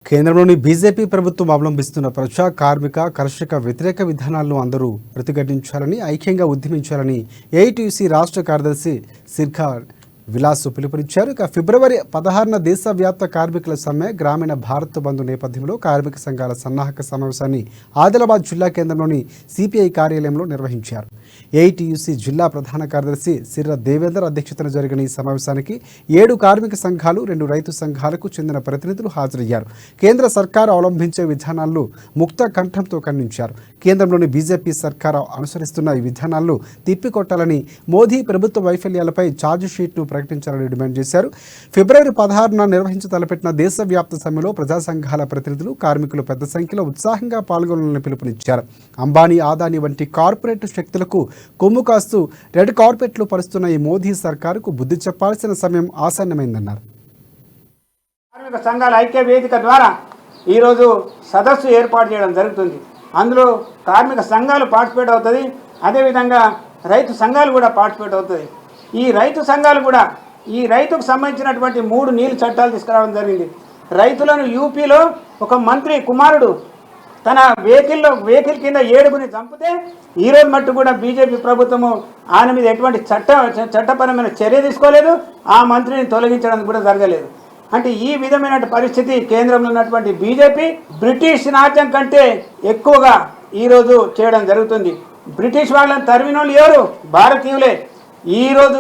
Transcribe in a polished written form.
కేంద్రంలోని బీజేపీ ప్రభుత్వం అవలంబిస్తున్న ప్రజా కార్మిక కర్షక వ్యతిరేక విధానాలను అందరూ ప్రతిఘటించాలని ఐక్యంగా ఉద్యమించాలని ఏఐటీయూసీ రాష్ట్ర కార్యదర్శి సిర్ఖా విలాసు పిలుపునిచ్చారు. ఇక ఫిబ్రవరి 16న దేశవ్యాప్త కార్మికుల సమ్మె గ్రామీణ భారత్ బంధు నేపథ్యంలో కార్మిక సంఘాల సన్నాహక సమావేశాన్ని ఆదిలాబాద్ జిల్లా కేంద్రంలోని సిపిఐ కార్యాలయంలో నిర్వహించారు. ఏఐటీయూసీ జిల్లా ప్రధాన కార్యదర్శి సిర్ర దేవేందర్ అధ్యక్షతన జరిగిన ఈ సమావేశానికి 7 కార్మిక సంఘాలు 2 రైతు సంఘాలకు చెందిన ప్రతినిధులు హాజరయ్యారు. కేంద్ర సర్కారు అవలంబించే విధానాలను ముక్త కంఠంతో ఖండించారు. కేంద్రంలోని బీజేపీ సర్కారు అనుసరిస్తున్న ఈ విధానాలను తిప్పికొట్టాలని, మోదీ ప్రభుత్వ వైఫల్యాలపై ఛార్జ్ షీట్ను ప్రకటించాలని డిమాండ్ చేశారు. ఫిబ్రవరి 16న నిర్వహించతలపెట్టిన దేశవ్యాప్త సమ్మెలో ప్రజా సంఘాల ప్రతినిధులు, కార్మికులు పెద్ద సంఖ్యలో ఉత్సాహంగా పాల్గొనాలని పిలుపునిచ్చారు. అంబానీ, అదానీ వంటి కార్పొరేట్ శక్తులకు కొమ్ము కాస్తూ రెడ్ కార్పెట్లు పరుస్తున్న ఈ మోదీ సర్కారుకు బుద్ధి చెప్పాల్సిన సమయం ఆసన్నమైందన్నారు. కార్మిక సంఘాల ఐక్య వేదిక ద్వారా ఈరోజు సదస్సు ఏర్పాటు చేయడం జరుగుతుంది. అందులో కార్మిక సంఘాలు పార్టిసిపేట్ అవుతుంది, అదేవిధంగా రైతు సంఘాలు కూడా పార్టిసిపేట్ అవుతుంది. ఈ రైతు సంఘాలు కూడా ఈ రైతుకు సంబంధించినటువంటి 3 నీళ్ళు చట్టాలు తీసుకురావడం జరిగింది. రైతులను యూపీలో ఒక మంత్రి కుమారుడు తన వెహికల్ కింద 7గురిని చంపితే ఈరోజు మట్టు కూడా బీజేపీ ప్రభుత్వము ఆయన మీద ఎటువంటి చట్టపరమైన చర్య తీసుకోలేదు, ఆ మంత్రిని తొలగించడానికి కూడా జరగలేదు. అంటే ఈ విధమైన పరిస్థితి కేంద్రంలో ఉన్నటువంటి బీజేపీ బ్రిటిష్ రాజ్యం కంటే ఎక్కువగా ఈరోజు చేయడం జరుగుతుంది. బ్రిటిష్ వాళ్ళని తరిమిన వాళ్ళు ఎవరు? భారతీయులే. ఈరోజు